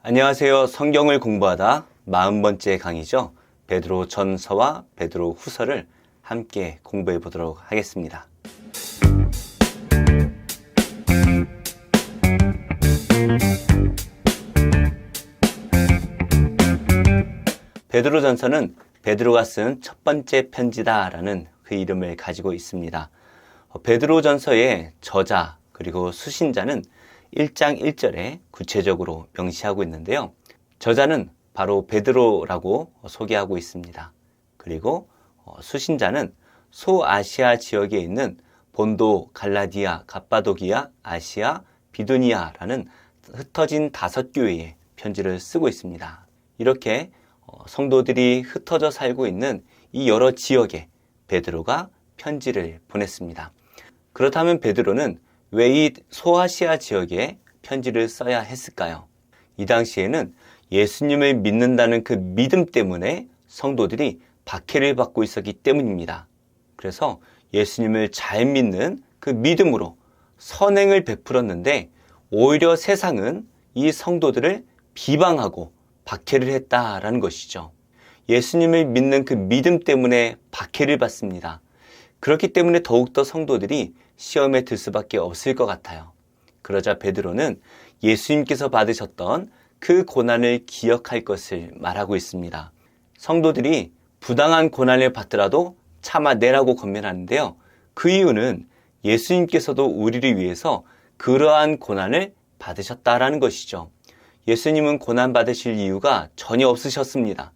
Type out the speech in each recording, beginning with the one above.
안녕하세요. 성경을 공부하다 40번째 강의죠. 베드로 전서와 베드로 후서를 함께 공부해 보도록 하겠습니다. 베드로 전서는 베드로가 쓴 첫 번째 편지다라는 그 이름을 가지고 있습니다. 베드로 전서의 저자 그리고 수신자는 1장 1절에 구체적으로 명시하고 있는데요. 저자는 바로 베드로라고 소개하고 있습니다. 그리고 수신자는 소아시아 지역에 있는 본도, 갈라디아, 갑바도기아, 아시아, 비두니아라는 흩어진 5교회에 편지를 쓰고 있습니다. 이렇게 성도들이 흩어져 살고 있는 이 여러 지역에 베드로가 편지를 보냈습니다. 그렇다면 베드로는 왜 이 소아시아 지역에 편지를 써야 했을까요? 이 당시에는 예수님을 믿는다는 그 믿음 때문에 성도들이 박해를 받고 있었기 때문입니다. 그래서 예수님을 잘 믿는 그 믿음으로 선행을 베풀었는데 오히려 세상은 이 성도들을 비방하고 박해를 했다라는 것이죠. 예수님을 믿는 그 믿음 때문에 박해를 받습니다. 그렇기 때문에 더욱더 성도들이 시험에 들 수밖에 없을 것 같아요. 그러자 베드로는 예수님께서 받으셨던 그 고난을 기억할 것을 말하고 있습니다. 성도들이 부당한 고난을 받더라도 참아내라고 권면하는데요. 그 이유는 예수님께서도 우리를 위해서 그러한 고난을 받으셨다라는 것이죠. 예수님은 고난 받으실 이유가 전혀 없으셨습니다.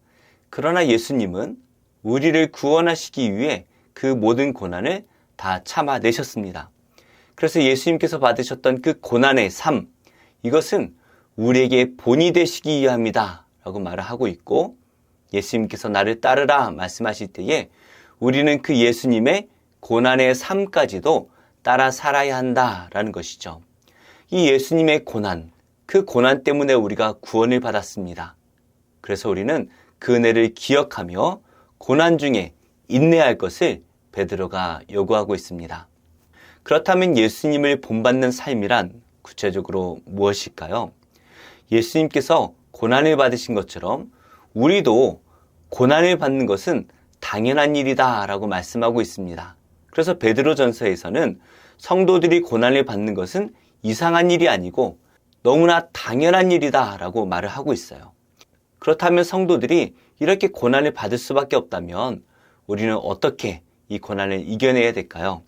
그러나 예수님은 우리를 구원하시기 위해 그 모든 고난을 다 참아내셨습니다. 그래서 예수님께서 받으셨던 그 고난의 삶, 이것은 우리에게 본이 되시기 위함이다 라고 말을 하고 있고, 예수님께서 나를 따르라 말씀하실 때에 우리는 그 예수님의 고난의 삶까지도 따라 살아야 한다라는 것이죠. 이 예수님의 고난, 그 고난 때문에 우리가 구원을 받았습니다. 그래서 우리는 그 은혜를 기억하며 고난 중에 인내할 것을 베드로가 요구하고 있습니다. 그렇다면 예수님을 본받는 삶이란 구체적으로 무엇일까요? 예수님께서 고난을 받으신 것처럼 우리도 고난을 받는 것은 당연한 일이다 라고 말씀하고 있습니다. 그래서 베드로 전서에서는 성도들이 고난을 받는 것은 이상한 일이 아니고 너무나 당연한 일이다 라고 말을 하고 있어요. 그렇다면 성도들이 이렇게 고난을 받을 수밖에 없다면 우리는 어떻게 이 고난을 이겨내야 될까요?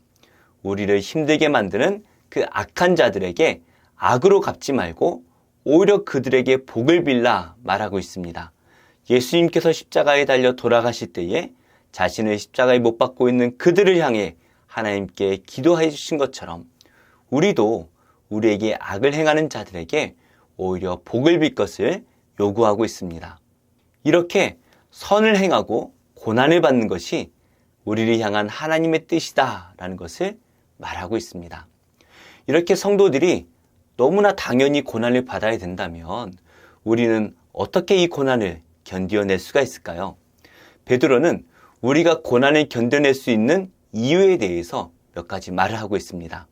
우리를 힘들게 만드는 그 악한 자들에게 악으로 갚지 말고 오히려 그들에게 복을 빌라 말하고 있습니다. 예수님께서 십자가에 달려 돌아가실 때에 자신을 십자가에 못 박고 있는 그들을 향해 하나님께 기도해 주신 것처럼 우리도 우리에게 악을 행하는 자들에게 오히려 복을 빌 것을 요구하고 있습니다. 이렇게 선을 행하고 고난을 받는 것이 우리를 향한 하나님의 뜻이다라는 것을 말하고 있습니다. 이렇게 성도들이 너무나 당연히 고난을 받아야 된다면 우리는 어떻게 이 고난을 견뎌낼 수가 있을까요? 베드로는 우리가 고난을 견뎌낼 수 있는 이유에 대해서 몇 가지 말을 하고 있습니다.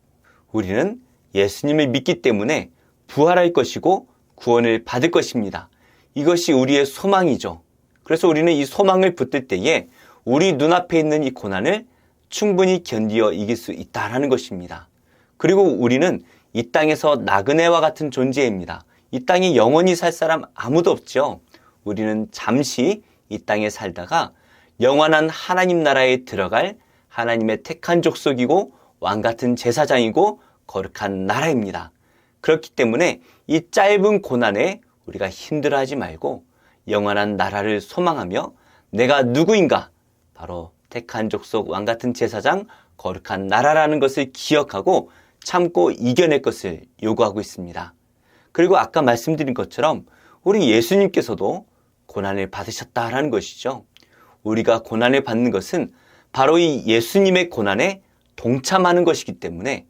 우리는 예수님을 믿기 때문에 부활할 것이고 구원을 받을 것입니다. 이것이 우리의 소망이죠. 그래서 우리는 이 소망을 붙들 때에 우리 눈앞에 있는 이 고난을 충분히 견디어 이길 수 있다는 것입니다. 그리고 우리는 이 땅에서 나그네와 같은 존재입니다. 이 땅에 영원히 살 사람 아무도 없죠. 우리는 잠시 이 땅에 살다가 영원한 하나님 나라에 들어갈 하나님의 택한 족속이고 왕같은 제사장이고 거룩한 나라입니다. 그렇기 때문에 이 짧은 고난에 우리가 힘들어하지 말고 영원한 나라를 소망하며 내가 누구인가? 바로 택한 족속 왕같은 제사장 거룩한 나라라는 것을 기억하고 참고 이겨낼 것을 요구하고 있습니다. 그리고 아까 말씀드린 것처럼 우리 예수님께서도 고난을 받으셨다라는 것이죠. 우리가 고난을 받는 것은 바로 이 예수님의 고난에 동참하는 것이기 때문에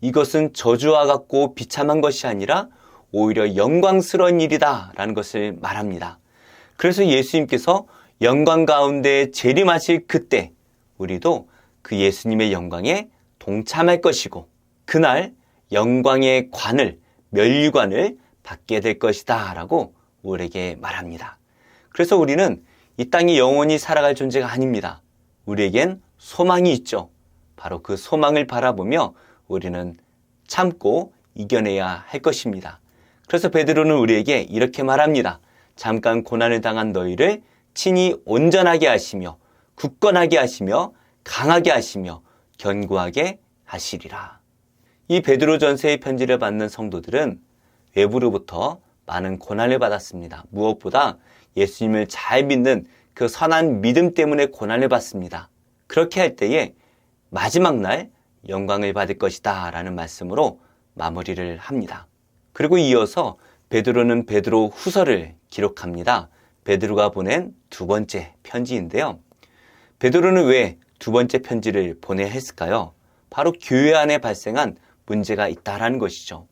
이것은 저주와 같고 비참한 것이 아니라 오히려 영광스러운 일이다라는 것을 말합니다. 그래서 예수님께서 영광 가운데 재림하실 그때 우리도 그 예수님의 영광에 동참할 것이고 그날 영광의 관을, 면류관을 받게 될 것이다 라고 우리에게 말합니다. 그래서 우리는 이 땅이 영원히 살아갈 존재가 아닙니다. 우리에겐 소망이 있죠. 바로 그 소망을 바라보며 우리는 참고 이겨내야 할 것입니다. 그래서 베드로는 우리에게 이렇게 말합니다. 잠깐 고난을 당한 너희를 친히 온전하게 하시며 굳건하게 하시며 강하게 하시며 견고하게 하시리라. 이 베드로전서의 편지를 받는 성도들은 외부로부터 많은 고난을 받았습니다. 무엇보다 예수님을 잘 믿는 그 선한 믿음 때문에 고난을 받습니다. 그렇게 할 때에 마지막 날 영광을 받을 것이다 라는 말씀으로 마무리를 합니다. 그리고 이어서 베드로는 베드로 후서를 기록합니다. 베드로가 보낸 두 번째 편지인데요. 베드로는 왜 두 번째 편지를 보내야 했을까요? 바로 교회 안에 발생한 문제가 있다라는 것이죠.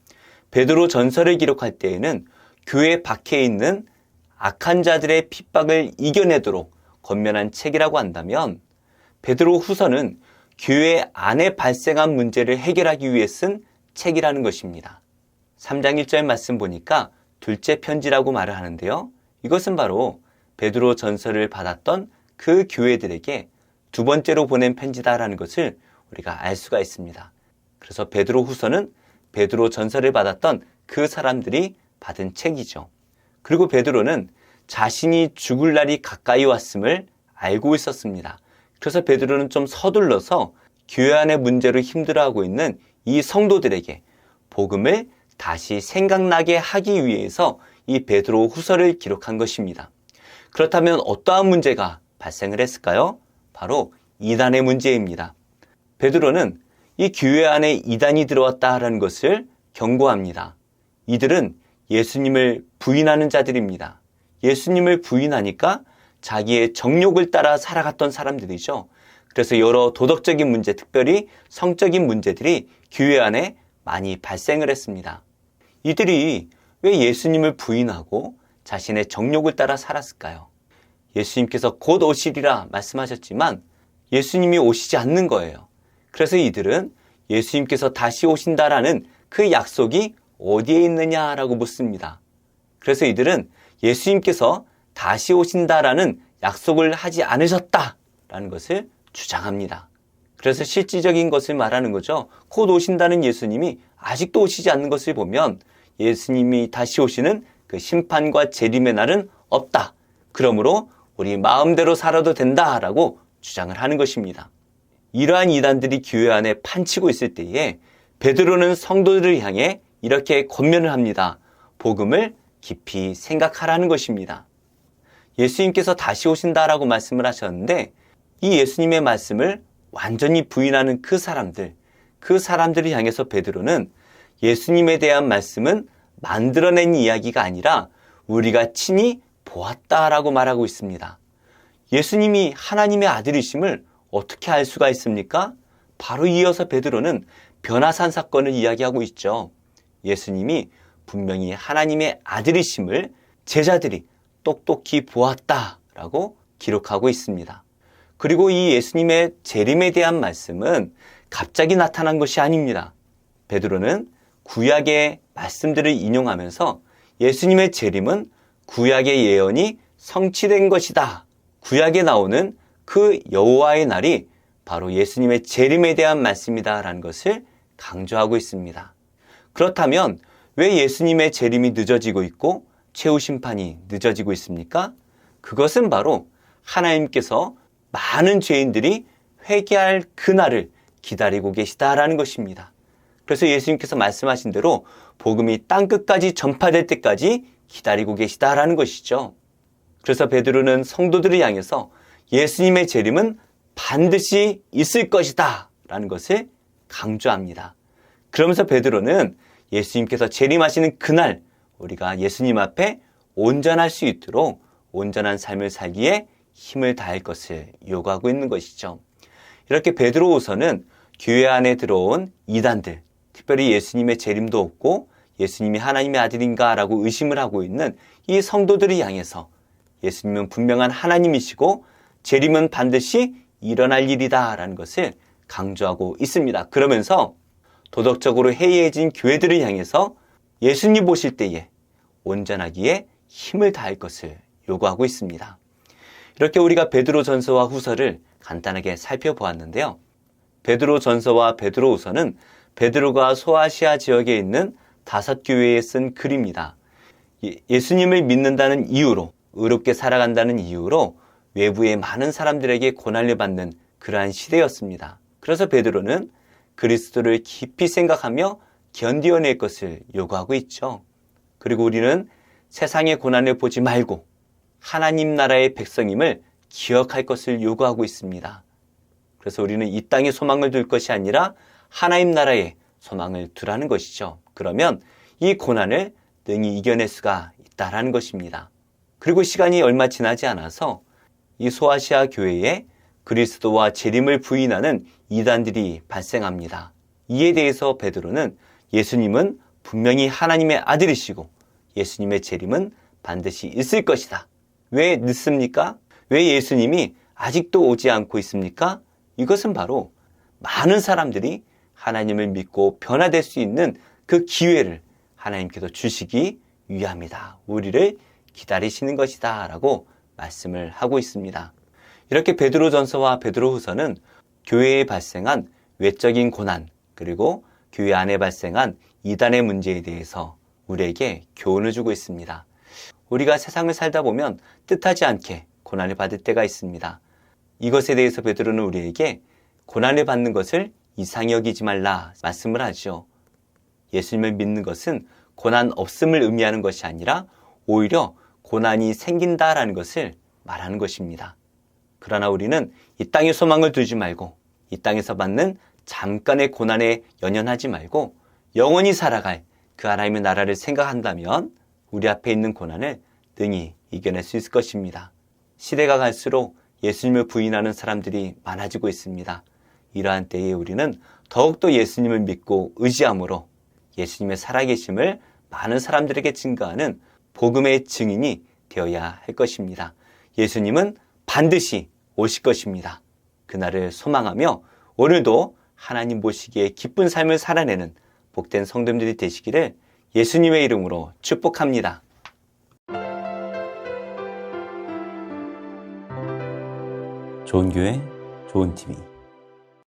베드로 전서를 기록할 때에는 교회 밖에 있는 악한 자들의 핍박을 이겨내도록 권면한 책이라고 한다면 베드로 후서는 교회 안에 발생한 문제를 해결하기 위해 쓴 책이라는 것입니다. 3장 1절 말씀 보니까 둘째 편지라고 말을 하는데요. 이것은 바로 베드로 전서를 받았던 그 교회들에게 두 번째로 보낸 편지다라는 것을 우리가 알 수가 있습니다. 그래서 베드로 후서는 베드로 전서를 받았던 그 사람들이 받은 책이죠. 그리고 베드로는 자신이 죽을 날이 가까이 왔음을 알고 있었습니다. 그래서 베드로는 좀 서둘러서 교회 안의 문제로 힘들어하고 있는 이 성도들에게 복음을 다시 생각나게 하기 위해서 이 베드로 후서를 기록한 것입니다. 그렇다면 어떠한 문제가 발생을 했을까요? 바로 이단의 문제입니다. 베드로는 이 교회 안에 이단이 들어왔다라는 것을 경고합니다. 이들은 예수님을 부인하는 자들입니다. 예수님을 부인하니까 자기의 정욕을 따라 살아갔던 사람들이죠. 그래서 여러 도덕적인 문제, 특별히 성적인 문제들이 교회 안에 많이 발생을 했습니다. 이들이 왜 예수님을 부인하고 자신의 정욕을 따라 살았을까요? 예수님께서 곧 오시리라 말씀하셨지만 예수님이 오시지 않는 거예요. 그래서 이들은 예수님께서 다시 오신다라는 그 약속이 어디에 있느냐라고 묻습니다. 그래서 이들은 예수님께서 다시 오신다라는 약속을 하지 않으셨다라는 것을 주장합니다. 그래서 실질적인 것을 말하는 거죠. 곧 오신다는 예수님이 아직도 오시지 않는 것을 보면 예수님이 다시 오시는 그 심판과 재림의 날은 없다. 그러므로 우리 마음대로 살아도 된다라고 주장을 하는 것입니다. 이러한 이단들이 교회 안에 판치고 있을 때에 베드로는 성도들을 향해 이렇게 권면을 합니다. 복음을 깊이 생각하라는 것입니다. 예수님께서 다시 오신다라고 말씀을 하셨는데 이 예수님의 말씀을 완전히 부인하는 그 사람들을 향해서 베드로는 예수님에 대한 말씀은 만들어낸 이야기가 아니라 우리가 친히 보았다라고 말하고 있습니다. 예수님이 하나님의 아들이심을 어떻게 알 수가 있습니까? 바로 이어서 베드로는 변화산 사건을 이야기하고 있죠. 예수님이 분명히 하나님의 아들이심을 제자들이 똑똑히 보았다라고 기록하고 있습니다. 그리고 이 예수님의 재림에 대한 말씀은 갑자기 나타난 것이 아닙니다. 베드로는 구약의 말씀들을 인용하면서 예수님의 재림은 구약의 예언이 성취된 것이다. 구약에 나오는 그 여호와의 날이 바로 예수님의 재림에 대한 말씀이다라는 것을 강조하고 있습니다. 그렇다면 왜 예수님의 재림이 늦어지고 있고 최후 심판이 늦어지고 있습니까? 그것은 바로 하나님께서 많은 죄인들이 회개할 그날을 기다리고 계시다라는 것입니다. 그래서 예수님께서 말씀하신 대로 복음이 땅끝까지 전파될 때까지 기다리고 계시다라는 것이죠. 그래서 베드로는 성도들을 향해서 예수님의 재림은 반드시 있을 것이다 라는 것을 강조합니다. 그러면서 베드로는 예수님께서 재림하시는 그날 우리가 예수님 앞에 온전할 수 있도록 온전한 삶을 살기에 힘을 다할 것을 요구하고 있는 것이죠. 이렇게 베드로후서는 교회 안에 들어온 이단들, 특별히 예수님의 재림도 없고 예수님이 하나님의 아들인가라고 의심을 하고 있는 이 성도들을 향해서 예수님은 분명한 하나님이시고 재림은 반드시 일어날 일이다라는 것을 강조하고 있습니다. 그러면서 도덕적으로 해이해진 교회들을 향해서 예수님 보실 때에 온전하기에 힘을 다할 것을 요구하고 있습니다. 이렇게 우리가 베드로전서와 후서를 간단하게 살펴보았는데요. 베드로전서와 베드로후서는 베드로가 소아시아 지역에 있는 5교회에 쓴 글입니다. 예수님을 믿는다는 이유로, 의롭게 살아간다는 이유로 외부의 많은 사람들에게 고난을 받는 그러한 시대였습니다. 그래서 베드로는 그리스도를 깊이 생각하며 견디어낼 것을 요구하고 있죠. 그리고 우리는 세상의 고난을 보지 말고 하나님 나라의 백성임을 기억할 것을 요구하고 있습니다. 그래서 우리는 이 땅에 소망을 둘 것이 아니라 하나님 나라에 소망을 두라는 것이죠. 그러면 이 고난을 능히 이겨낼 수가 있다라는 것입니다. 그리고 시간이 얼마 지나지 않아서 이 소아시아 교회에 그리스도와 재림을 부인하는 이단들이 발생합니다. 이에 대해서 베드로는 예수님은 분명히 하나님의 아들이시고 예수님의 재림은 반드시 있을 것이다. 왜 늦습니까? 왜 예수님이 아직도 오지 않고 있습니까? 이것은 바로 많은 사람들이 하나님을 믿고 변화될 수 있는 그 기회를 하나님께서 주시기 위함이다. 우리를 기다리시는 것이다 라고 말씀을 하고 있습니다. 이렇게 베드로전서와 베드로후서는 교회에 발생한 외적인 고난 그리고 교회 안에 발생한 이단의 문제에 대해서 우리에게 교훈을 주고 있습니다. 우리가 세상을 살다 보면 뜻하지 않게 고난을 받을 때가 있습니다. 이것에 대해서 베드로는 우리에게 고난을 받는 것을 이상히 여기지 말라 말씀을 하죠. 예수님을 믿는 것은 고난 없음을 의미하는 것이 아니라 오히려 고난이 생긴다라는 것을 말하는 것입니다. 그러나 우리는 이 땅에 소망을 두지 말고 이 땅에서 받는 잠깐의 고난에 연연하지 말고 영원히 살아갈 그 하나님의 나라를 생각한다면 우리 앞에 있는 고난을 능히 이겨낼 수 있을 것입니다. 시대가 갈수록 예수님을 부인하는 사람들이 많아지고 있습니다. 이러한 때에 우리는 더욱더 예수님을 믿고 의지함으로 예수님의 살아계심을 많은 사람들에게 증거하는 복음의 증인이 되어야 할 것입니다. 예수님은 반드시 오실 것입니다. 그날을 소망하며 오늘도 하나님 보시기에 기쁜 삶을 살아내는 복된 성도님들이 되시기를 예수님의 이름으로 축복합니다. 좋은 교회, 좋은 TV